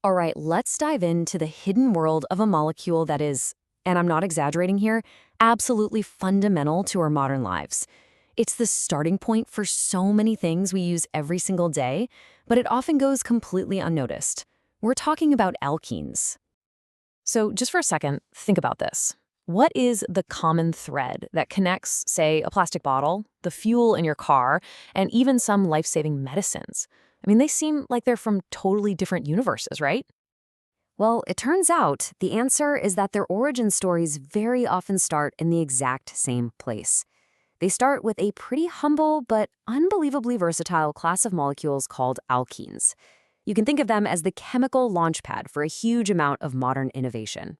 All right, let's dive into the hidden world of a molecule that is, and I'm not exaggerating here, absolutely fundamental to our modern lives. It's the starting point for so many things we use every single day, but it often goes completely unnoticed. We're talking about alkenes. So, just for a second, think about this. What is the common thread that connects, say, a plastic bottle, the fuel in your car, and even some life-saving medicines? I mean, they seem like they're from totally different universes, right? Well, it turns out the answer is that their origin stories very often start in the exact same place. They start with a pretty humble but unbelievably versatile class of molecules called alkenes. You can think of them as the chemical launchpad for a huge amount of modern innovation.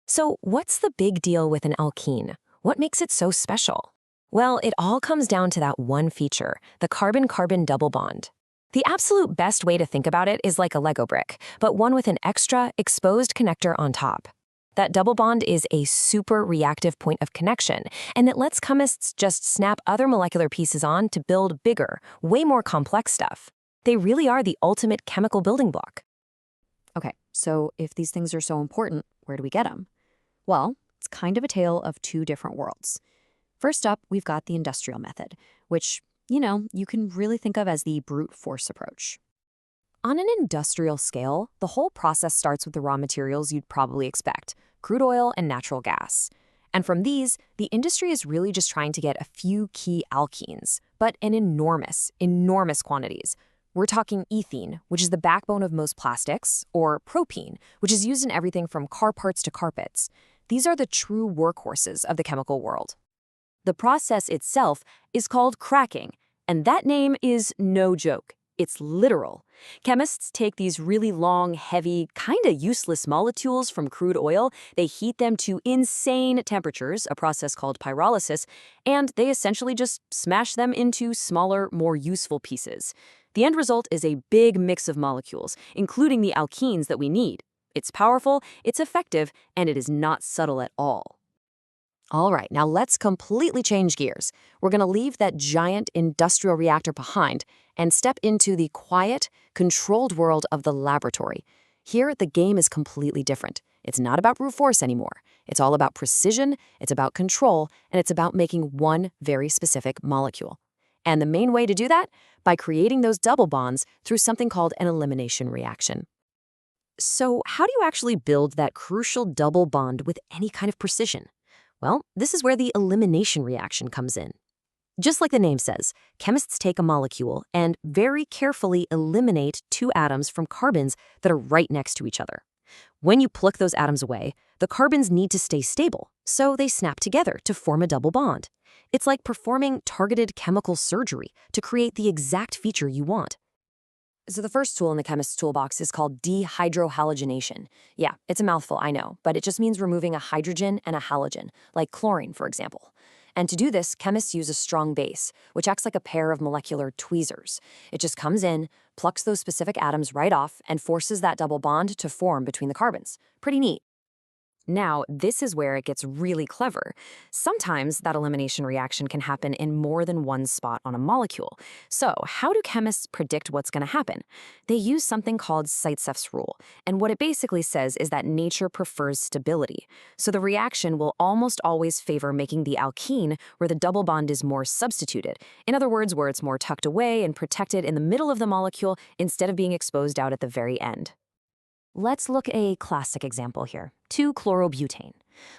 So, what's the big deal with an alkene? What makes it so special? Well, it all comes down to that one feature, the carbon-carbon double bond. The absolute best way to think about it is like a Lego brick, but one with an extra, exposed connector on top. That double bond is a super reactive point of connection, and it lets chemists just snap other molecular pieces on to build bigger, way more complex stuff. They really are the ultimate chemical building block. Okay, so if these things are so important, where do we get them? Well, it's kind of a tale of two different worlds. First up, we've got the industrial method, which, you can really think of as the brute force approach. On an industrial scale, the whole process starts with the raw materials you'd probably expect, crude oil and natural gas. And from these, the industry is really just trying to get a few key alkenes, but in enormous, enormous quantities. We're talking ethene, which is the backbone of most plastics, or propene, which is used in everything from car parts to carpets. These are the true workhorses of the chemical world. The process itself is called cracking, and that name is no joke. It's literal. Chemists take these really long, heavy, kinda useless molecules from crude oil, they heat them to insane temperatures, a process called pyrolysis, and they essentially just smash them into smaller, more useful pieces. The end result is a big mix of molecules, including the alkenes that we need. It's powerful, it's effective, and it is not subtle at all. All right, now let's completely change gears. We're going to leave that giant industrial reactor behind and step into the quiet, controlled world of the laboratory. Here, the game is completely different. It's not about brute force anymore. It's all about precision, it's about control, and it's about making one very specific molecule. And the main way to do that? By creating those double bonds through something called an elimination reaction. So, how do you actually build that crucial double bond with any kind of precision? Well, this is where the elimination reaction comes in. Just like the name says, chemists take a molecule and very carefully eliminate two atoms from carbons that are right next to each other. When you pluck those atoms away, the carbons need to stay stable, so they snap together to form a double bond. It's like performing targeted chemical surgery to create the exact feature you want. So the first tool in the chemist's toolbox is called dehydrohalogenation. Yeah, it's a mouthful, I know, but it just means removing a hydrogen and a halogen, like chlorine, for example. And to do this, chemists use a strong base, which acts like a pair of molecular tweezers. It just comes in, plucks those specific atoms right off, and forces that double bond to form between the carbons. Pretty neat. Now, this is where it gets really clever. Sometimes that elimination reaction can happen in more than one spot on a molecule. So, how do chemists predict what's going to happen? They use something called Sitesef's rule, and what it basically says is that nature prefers stability. So the reaction will almost always favor making the alkene where the double bond is more substituted. In other words, where it's more tucked away and protected in the middle of the molecule instead of being exposed out at the very end. Let's look at a classic example here, 2-chlorobutane.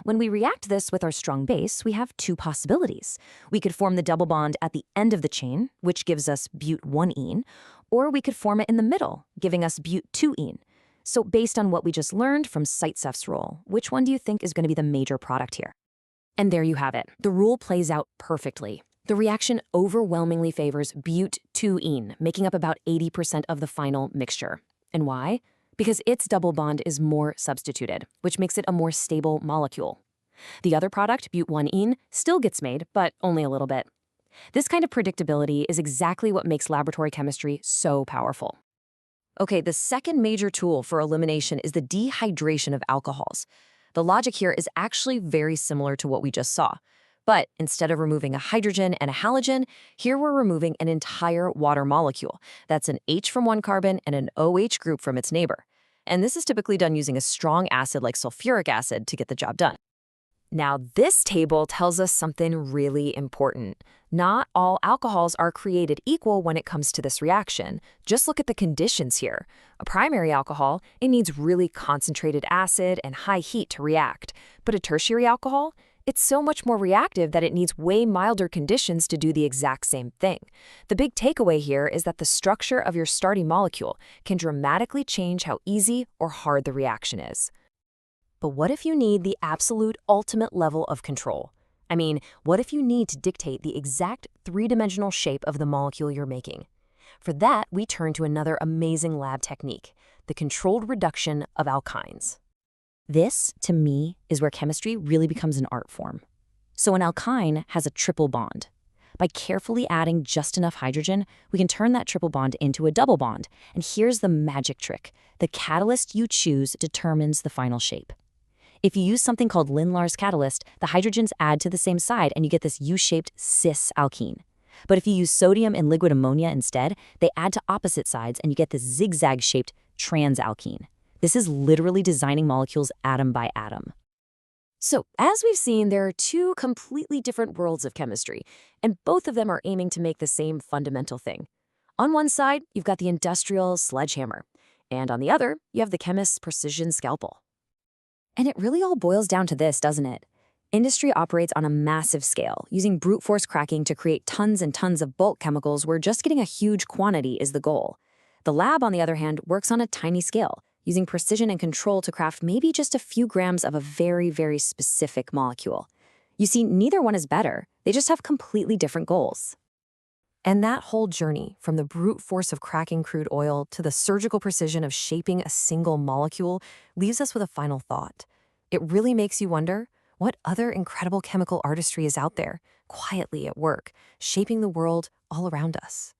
When we react this with our strong base, we have two possibilities. We could form the double bond at the end of the chain, which gives us but1-ene, or we could form it in the middle, giving us but2-ene. So based on what we just learned from Sitesef's rule, which one do you think is going to be the major product here? And there you have it. The rule plays out perfectly. The reaction overwhelmingly favors but2-ene, making up about 80% of the final mixture. And why? Because its double bond is more substituted, which makes it a more stable molecule. The other product, but1-ene, still gets made, but only a little bit. This kind of predictability is exactly what makes laboratory chemistry so powerful. Okay, the second major tool for elimination is the dehydration of alcohols. The logic here is actually very similar to what we just saw. But instead of removing a hydrogen and a halogen, here we're removing an entire water molecule. That's an H from one carbon and an OH group from its neighbor. And this is typically done using a strong acid like sulfuric acid to get the job done. Now, this table tells us something really important. Not all alcohols are created equal when it comes to this reaction. Just look at the conditions here. A primary alcohol, it needs really concentrated acid and high heat to react. But a tertiary alcohol, it's so much more reactive that it needs way milder conditions to do the exact same thing. The big takeaway here is that the structure of your starting molecule can dramatically change how easy or hard the reaction is. But what if you need the absolute ultimate level of control? I mean, what if you need to dictate the exact three-dimensional shape of the molecule you're making? For that, we turn to another amazing lab technique, the controlled reduction of alkynes. This, to me, is where chemistry really becomes an art form. So an alkyne has a triple bond. By carefully adding just enough hydrogen, we can turn that triple bond into a double bond. And here's the magic trick. The catalyst you choose determines the final shape. If you use something called Lindlar's catalyst, the hydrogens add to the same side and you get this U-shaped cis alkene. But if you use sodium and liquid ammonia instead, they add to opposite sides and you get this zigzag-shaped trans alkene. This is literally designing molecules atom by atom. So, as we've seen, there are two completely different worlds of chemistry, and both of them are aiming to make the same fundamental thing. On one side, you've got the industrial sledgehammer, and on the other, you have the chemist's precision scalpel. And it really all boils down to this, doesn't it? Industry operates on a massive scale, using brute force cracking to create tons and tons of bulk chemicals where just getting a huge quantity is the goal. The lab, on the other hand, works on a tiny scale, using precision and control to craft maybe just a few grams of a very, very specific molecule. You see, neither one is better. They just have completely different goals. And that whole journey, from the brute force of cracking crude oil to the surgical precision of shaping a single molecule, leaves us with a final thought. It really makes you wonder, what other incredible chemical artistry is out there, quietly at work, shaping the world all around us?